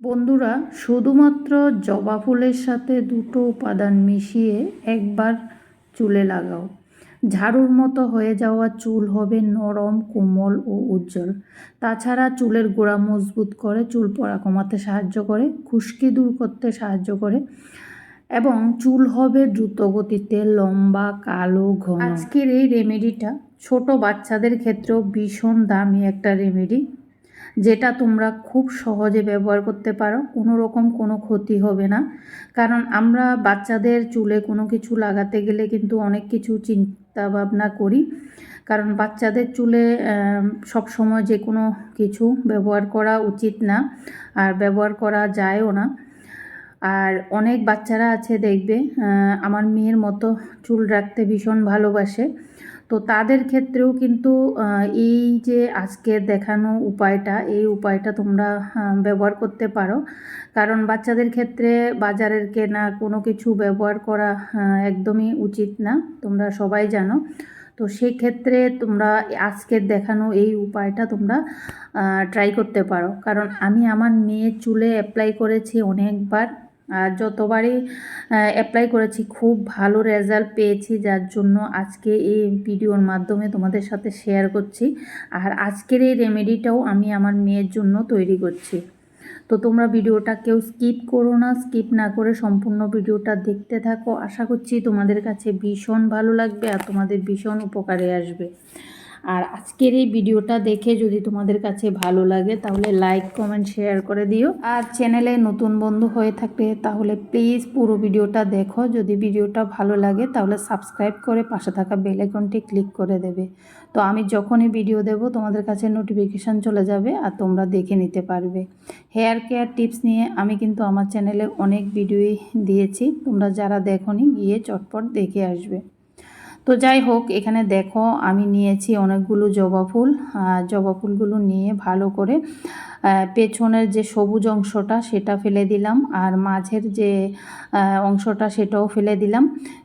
বন্ধুরা, শুধুমাত্র জবা ফুলের সাথে দুটো উপাদান মিশিয়ে একবার চুলে লাগাও। ঝাড়ুর মতো হয়ে যাওয়া চুল হবে নরম, কোমল ও উজ্জ্বল। তাছাড়া চুলের গোড়া মজবুত করে, চুল পড়া কমাতে সাহায্য করে, খুশকি দূর করতে সাহায্য করে এবং চুল হবে দ্রুত গতিতে লম্বা, কালো, ঘন। আজকের এই রেমেডিটা ছোট বাচ্চাদের ক্ষেত্রেও ভীষণ দামি একটা রেমেডি, যেটা তোমরা খুব সহজে ব্যবহার করতে পারো। কোনো রকম কোনো ক্ষতি হবে না, কারণ আমরা বাচ্চাদের চুলে কোনো কিছু লাগাতে গেলে কিন্তু অনেক কিছু চিন্তা ভাবনা করি, কারণ বাচ্চাদের চুলে সব সময় যে কোনো কিছু ব্যবহার করা উচিত না, আর ব্যবহার করা যায়ও না। আর অনেক বাচ্চারা আছে দেখবে আমার মেয়ের মতো চুল রাখতে ভীষণ ভালোবাসে, তো তাদের ক্ষেত্রেও কিন্তু এই যে আজকের দেখানো উপায়টা, এই উপায়টা তোমরা ব্যবহার করতে পারো। কারণ বাচ্চাদের ক্ষেত্রে বাজারের কেনা কোনো কিছু ব্যবহার করা একদমই উচিত না, তোমরা সবাই জানো। তো সেই ক্ষেত্রে তোমরা আজকের দেখানো এই উপায়টা তোমরা ট্রাই করতে পারো, কারণ আমি আমার মেয়ের চুলে অ্যাপ্লাই করেছি অনেকবার, আর যতবারই অ্যাপ্লাই করেছি খুব ভালো রেজাল্ট পেয়েছি, যার জন্য আজকে এই ভিডিওর মাধ্যমে তোমাদের সাথে শেয়ার করছি। আর আজকের এই রেমেডিটাও আমি আমার মেয়ের জন্য তৈরি করছি। তো তোমরা ভিডিওটা কেউ স্কিপ করো না, স্কিপ না করে সম্পূর্ণ ভিডিওটা দেখতে থাকো। আশা করছি তোমাদের কাছে ভীষণ ভালো লাগবে আর তোমাদের ভীষণ উপকারে আসবে। আর আজকের এই ভিডিওটা দেখে যদি তোমাদের কাছে ভালো লাগে তাহলে লাইক, কমেন্ট, শেয়ার করে দিও। আর চ্যানেলে নতুন বন্ধু হয়ে থাকলে তাহলে প্লিজ পুরো ভিডিওটা দেখো। যদি ভিডিওটা ভালো লাগে তাহলে সাবস্ক্রাইব করে পাশে থাকা বেল আইকনটি ক্লিক করে দেবে। তো আমি যখনই ভিডিও দেব তোমাদের কাছে নোটিফিকেশান চলে যাবে আর তোমরা দেখে নিতে পারবে। হেয়ার কেয়ার টিপস নিয়ে আমি কিন্তু আমার চ্যানেলে অনেক ভিডিওই দিয়েছি, তোমরা যারা দেখোনি গিয়ে চটপট দেখে আসবে। তো যাই হোক, এখানে দেখো আমি নিয়েছি অনেকগুলো জবা ফুল। জবা ফুলগুলো নিয়ে ভালো করে পেছনের যে সবুজ অংশটা সেটা ফেলে দিলাম, আর মাঝের যে অংশটা সেটাও ফেলে দিলাম।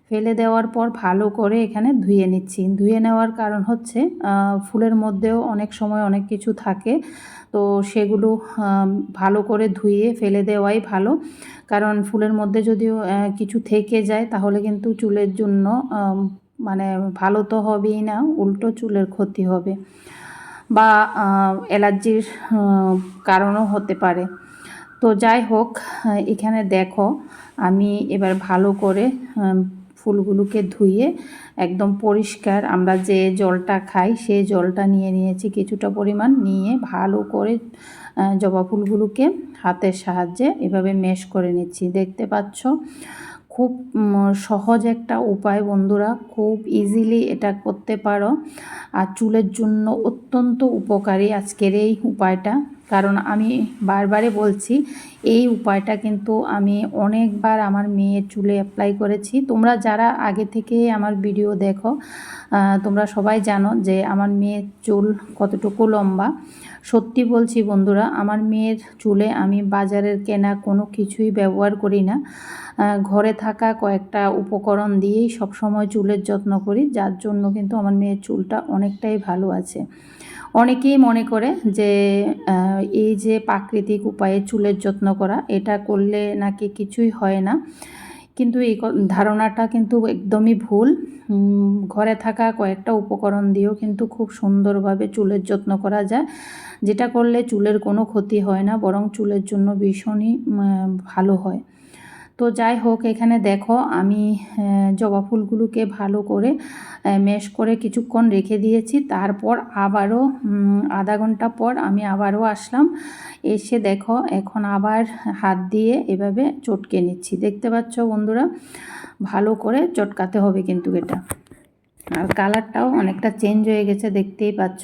ফেলে দেওয়ার পর ভালো করে এখানে ধুয়ে নিচ্ছি। ধুয়ে নেওয়ার কারণ হচ্ছে ফুলের মধ্যেও অনেক সময় অনেক কিছু থাকে, তো সেগুলো ভালো করে ধুয়ে ফেলে দেওয়াই ভালো, কারণ ফুলের মধ্যে যদি কিছু থেকে যায় তাহলে কিন্তু চুলের জন্য মানে ভালো তো হবেই না, উল্টো চুলের ক্ষতি হবে বা অ্যালার্জির কারণও হতে পারে। তো যাই হোক, এখানে দেখো আমি এবার ভালো করে ফুলগুলোকে ধুয়ে একদম পরিষ্কার, আমরা যে জলটা খাই সেই জলটা নিয়ে নিয়েছি কিছুটা পরিমাণ, নিয়ে ভালো করে জবা ফুলগুলোকে হাতের সাহায্যে এভাবে ম্যাশ করে নিচ্ছি। দেখতে পাচ্ছ খুব সহজ একটা উপায় বন্ধুরা, খুব ইজিলি এটা করতে পারো আর চুলের জন্য অত্যন্ত উপকারী আজকের এই উপায়টা। কারণ আমি বারবারে বলছি, এই উপায়টা কিন্তু আমি অনেকবার আমার মেয়ের চুলে অ্যাপ্লাই করেছি। তোমরা যারা আগে থেকে আমার ভিডিও দেখো তোমরা সবাই জানো যে আমার মেয়ের চুল কতটুকু লম্বা। সত্যি বলছি বন্ধুরা, আমার মেয়ের চুলে আমি বাজারের কেনা কোনো কিছুই ব্যবহার করি না, ঘরে থাকা কয়েকটা উপকরণ দিয়েই সবসময় চুলের যত্ন করি, যার জন্য কিন্তু আমার মেয়ের চুলটা অনেকটাই ভালো আছে। অনেকেই মনে করে যে এই যে প্রাকৃতিক উপায়ে চুলের যত্ন করা, এটা করলে নাকি কিছুই হয় না, কিন্তু এই ধারণাটা কিন্তু একদমই ভুল। ঘরে থাকা কয়েকটা উপকরণ দিয়েও কিন্তু খুব সুন্দরভাবে চুলের যত্ন করা যায়, যেটা করলে চুলের কোনো ক্ষতি হয় না, বরং চুলের জন্য ভীষণই ভালো হয়। তো যাই হোক, এখানে দেখো আমি জবা ফুলগুলোকে ভালো করে ম্যাশ করে কিছুক্ষণ রেখে দিয়েছি। তারপর আবারও আধা ঘন্টা পর আমি আবারও আসলাম, এসে দেখো এখন আবার হাত দিয়ে এভাবে চটকে নিচ্ছি। দেখতে পাচ্ছ বন্ধুরা, ভালো করে চটকাতে হবে কিন্তু এটা। আর কালারটাও অনেকটা চেঞ্জ হয়ে গেছে, দেখতেই পাচ্ছ।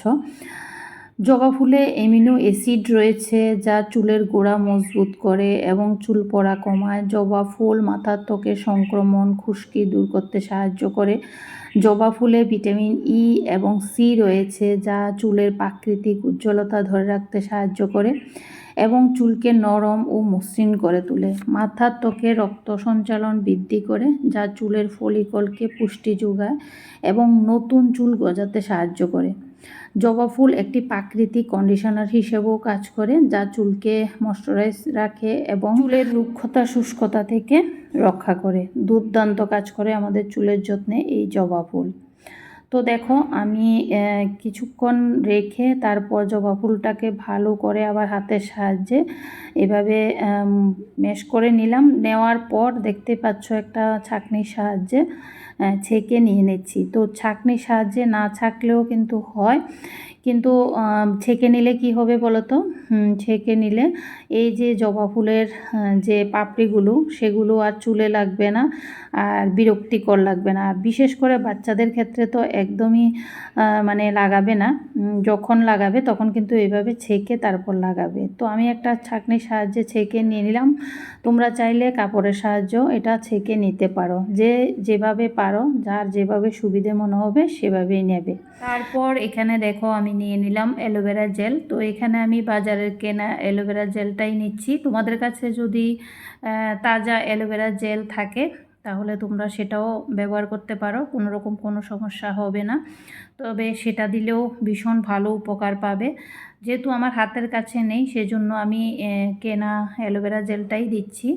জবা ফুলে অ্যামিনো অ্যাসিড রয়েছে যা চুলের গোড়া মজবুত করে এবং চুল পড়া কমায়। জবা ফুল মাথার ত্বকের সংক্রমণ, খুশকি দূর করতে সাহায্য করে। জবা ফুলে ভিটামিন ই এবং সি রয়েছে যা চুলের প্রাকৃতিক উজ্জ্বলতা ধরে রাখতে সাহায্য করে এবং চুলকে নরম ও মসৃণ করে তোলে। মাথার ত্বকে রক্ত সঞ্চালন বৃদ্ধি করে যা চুলের ফলিকলকে পুষ্টি যোগায় এবং নতুন চুল গজাতে সাহায্য করে। জবা ফুল একটি প্রাকৃতিক কন্ডিশনার হিসেবেও কাজ করে, যা চুলকে ময়শ্চারাইজ রাখে এবং চুলের রুক্ষতা শুষ্কতা থেকে রক্ষা করে। দুর্দান্ত কাজ করে আমাদের চুলের যত্নে এই জবা ফুল। তো দেখো আমি কিছুক্ষণ রেখে তারপর জবা ফুলটাকে ভালো করে আবার হাতের সাহায্যে এভাবে ম্যাশ করে নিলাম। নেওয়ার পর দেখতে পাচ্ছ একটা ছাঁকনির সাহায্যে ছেঁকে নিয়ে নিচ্ছি। তো ছাঁকনির সাহায্যে না ছাঁকলেও কিন্তু হয়, কিন্তু ছেঁকে নিলে কি হবে বলো তো? ছেঁকে নিলে এই যে জবা ফুলের যে পাপড়িগুলো সেগুলো আর চুলে লাগবে না, আর বিরক্তিকর লাগবে না। আর বিশেষ করে বাচ্চাদের ক্ষেত্রে তো একদমই মানে লাগাবে না। যখন লাগাবে তখন কিন্তু এইভাবে ছেঁকে তারপর লাগাবে। তো আমি একটা ছাঁকনির সাহায্যে ছেঁকে নিয়ে নিলাম। তোমরা চাইলে কাপড়ের সাহায্যেও এটা ছেঁকে নিতে পারো, যে যেভাবে পারো, যার যেভাবে সুবিধে মনে হবে সেভাবেই নেবে। তারপর এখানে দেখো আমি নিয়ে নিলাম অ্যালোভেরা জেল। তো এখানে আমি বাজারের কেনা অ্যালোভেরা জেলটাই নিচ্ছি। তোমাদের কাছে যদি তাজা অ্যালোভেরা জেল থাকে তাহলে তোমরা সেটাও ব্যবহার করতে পারো, কোনো রকম কোনো সমস্যা হবে না। তবে সেটা দিলেও ভীষণ ভালো উপকার পাবে। যেহেতু আমার হাতের কাছে নেই সেজন্য আমি কেনা অ্যালোভেরা জেলটাই দিচ্ছি।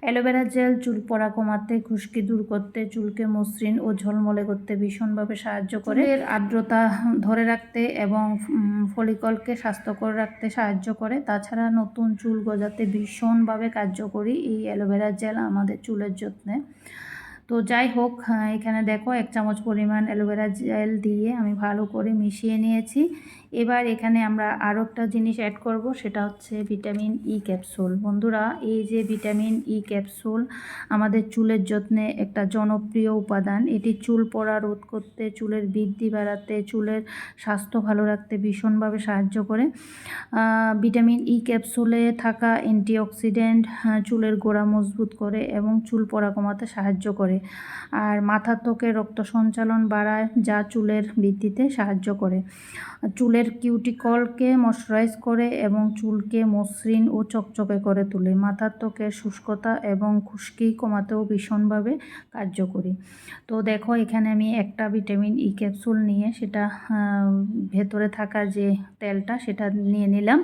অ্যালোভেরা জেল চুল পড়া কমাতে, খুশকি দূর করতে, চুলকে মসৃণ ও ঝলমলে করতে ভীষণভাবে সাহায্য করে। এর আর্দ্রতা ধরে রাখতে এবং ফলিকলকে স্বাস্থ্যকর রাখতে সাহায্য করে। তাছাড়া নতুন চুল গজাতে ভীষণভাবে কার্যকরী এই অ্যালোভেরা জেল আমাদের চুলের যত্নে। তো যাই হোক, এখানে দেখো 1 চামচ পরিমাণ অ্যালোভেরা জেল দিয়ে আমি ভালো করে মিশিয়ে নিয়েছি। এবার এখানে আমরা আরও একটা জিনিস অ্যাড করব, সেটা হচ্ছে ভিটামিন ই ক্যাপসুল। বন্ধুরা, এই যে ভিটামিন ই ক্যাপসুল আমাদের চুলের যত্নে একটা জনপ্রিয় উপাদান। এটি চুল পড়া রোধ করতে, চুলের বৃদ্ধি বাড়াতে, চুলের স্বাস্থ্য ভালো রাখতে ভীষণভাবে সাহায্য করে। ভিটামিন ই ক্যাপসুলে থাকা অ্যান্টিঅক্সিডেন্ট চুলের গোড়া মজবুত করে এবং চুল পড়া কমাতে সাহায্য করে। আর মাথার ত্বকে রক্ত সঞ্চালন বাড়ায়, যা চুলের বৃদ্ধিতে সাহায্য করে। চুলের কিউটিকলকে ময়শ্চারাইজ করে এবং চুলকে মসৃণ ও চকচকে করে তোলে। মাথার ত্বকের শুষ্কতা এবং খুশকি কমাতেও ভীষণভাবে কার্যকরী। তো দেখো এখানে আমি একটা ভিটামিন ই ক্যাপসুল নিয়ে সেটা ভেতরে থাকা যে তেলটা সেটা নিয়ে নিলাম,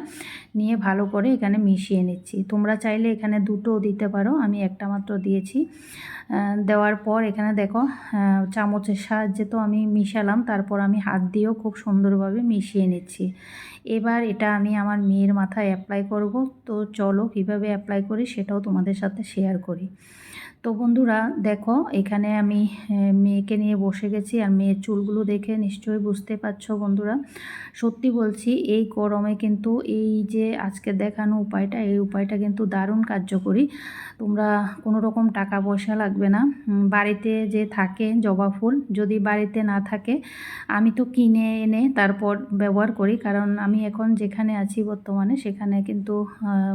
নিয়ে ভালো করে এখানে মিশিয়ে নিচ্ছি। তোমরা চাইলে এখানে দুটোও দিতে পারো, আমি একটা মাত্র দিয়েছি। দেওয়ার পর এখানে দেখো চামচের সাহায্যে তো আমি মিশালাম, তারপর আমি হাত দিয়েও খুব সুন্দরভাবে মিশিয়ে নিচ্ছি। এবার এটা আমি আমার মেয়ের মাথায় অ্যাপ্লাই করব। তো চলো কীভাবে অ্যাপ্লাই করি সেটাও তোমাদের সাথে শেয়ার করি। তো বন্ধুরা দেখো এখানে আমি মেয়েকে নিয়ে বসে গেছি, আর মেয়ের চুলগুলো দেখে নিশ্চয়ই বুঝতে পারছো বন্ধুরা। সত্যি বলছি, এই গরমে কিন্তু এই যে আজকে দেখানো উপায়টা, এই উপায়টা কিন্তু দারুণ কার্যকরী। তোমরা কোনো রকম টাকা পয়সা লাগবে না। বাড়িতে যে থাকে জবা ফুল, যদি বাড়িতে না থাকে আমি তো কিনে এনে তারপর ব্যবহার করি, কারণ আমি এখন যেখানে আছি বর্তমানে সেখানে কিন্তু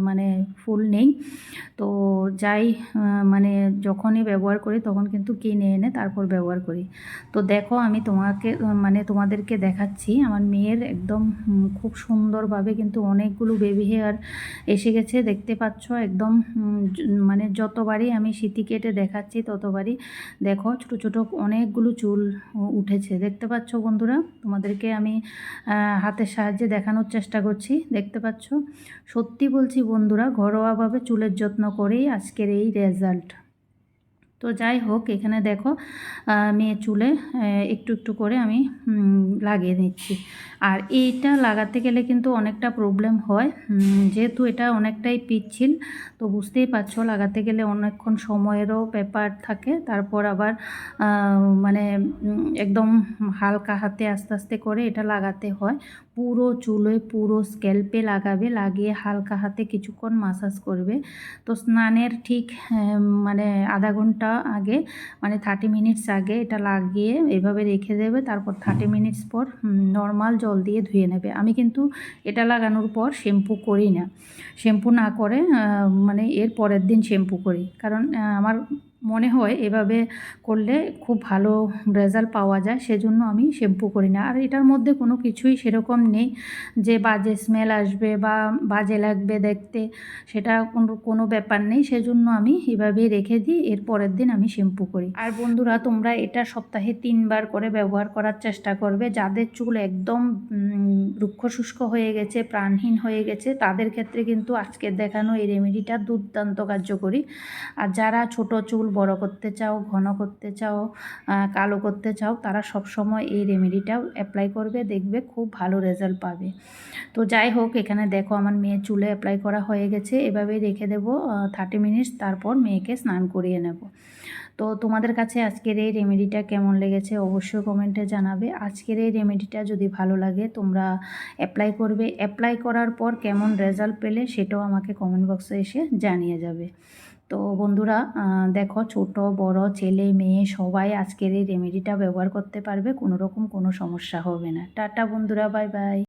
মানে ফুল নেই। তো যাই মানে যখনই ব্যবহার করি তখন কিন্তু কিনে এনে তারপর ব্যবহার করি। তো দেখো আমি তোমাদেরকে দেখাচ্ছি আমার মেয়ের একদম খুব সুন্দরভাবে কিন্তু অনেকগুলো বেবি হেয়ার এসে গেছে, দেখতে পাচ্ছ। একদম মানে যতবারই আমি সিটি কেটে দেখাচ্ছি ততবারই দেখো ছোট ছোট অনেকগুলো চুল উঠেছে, দেখতে পাচ্ছ বন্ধুরা। তোমাদেরকে আমি হাতের সাহায্যে দেখানোর চেষ্টা করছি, দেখতে পাচ্ছ। সত্যি বলছি বন্ধুরা, ঘরোয়াভাবে চুলের যত্ন করেই আজকের এই রেজাল্ট। তো যাই হোক, এখানে দেখো মেয়ের চুলে একটু একটু করে আমি লাগিয়ে নিচ্ছি। আর এইটা লাগাতে গেলে কিন্তু অনেকটা প্রবলেম হয়, যেহেতু এটা অনেকটাই পিচ্ছিল। তো বুঝতেই পারছো লাগাতে গেলে অনেকক্ষণ সময়েরও ব্যাপার থাকে। তারপর আবার মানে একদম হালকা হাতে আস্তে আস্তে করে এটা লাগাতে হয়। পুরো চুলে পুরো স্ক্যাল্পে লাগাবে, লাগিয়ে হালকা হাতে কিছুক্ষণ মাসাজ করবে। তো স্নানের ঠিক মানে আধা ঘন্টা আগে, মানে 30 মিনিটস আগে এটা লাগিয়ে এভাবে রেখে দেবে। তারপর 30 মিনিটস পর নর্মাল জল দিয়ে ধুয়ে নেবে। আমি কিন্তু এটা লাগানোর পর শ্যাম্পু করি না, শ্যাম্পু না করে মানে এর পরের দিন শ্যাম্পু করি, কারণ আমার মনে হয় এভাবে করলে খুব ভালো রেজাল্ট পাওয়া যায়, সেজন্য আমি শ্যাম্পু করি না। আর এটার মধ্যে কোনো কিছুই সেরকম নেই যে বাজে স্মেল আসবে বা বাজে লাগবে দেখতে, সেটা কোনো ব্যাপার নেই। সেজন্য আমি এভাবেই রেখে দিই, এর পরের দিন আমি শ্যাম্পু করি। আর বন্ধুরা, তোমরা এটা সপ্তাহে 3 বার করে ব্যবহার করার চেষ্টা করবে। যাদের চুল একদম রুক্ষ শুষ্ক হয়ে গেছে, প্রাণহীন হয়ে গেছে, তাদের ক্ষেত্রে কিন্তু আজকের দেখানো এই রেমেডিটা দুর্দান্ত কার্যকরী। আর যারা ছোট চুল বড় করতে চাও, ঘন করতে চাও, কালো করতে চাও, তারা সবসময় এই রেমেডিটা অ্যাপ্লাই করবে, দেখবে খুব ভালো রেজাল্ট পাবে। তো যাই হোক, এখানে দেখো আমার মেয়ের চুলে অ্যাপ্লাই করা হয়ে গেছে। এভাবেই রেখে দেবো 30 মিনিটস, তারপর মেয়েকে স্নান করিয়ে নেব। তো তোমাদের কাছে আজকের এই রেমেডিটা কেমন লেগেছে অবশ্যই কমেন্টে জানাবে। আজকের এই রেমেডিটা যদি ভালো লাগে তোমরা অ্যাপ্লাই করবে। অ্যাপ্লাই করার পর কেমন রেজাল্ট পেলে সেটাও আমাকে কমেন্ট বক্সে এসে জানিয়ে যাবে। তো বন্ধুরা, দেখো ছোট বড় ছেলে মেয়ে সবাই আজকের এই রেমেডিটা ব্যবহার করতে পারবে, কোনো রকম কোনো সমস্যা হবে না। টাটা বন্ধুরা, বাই বাই।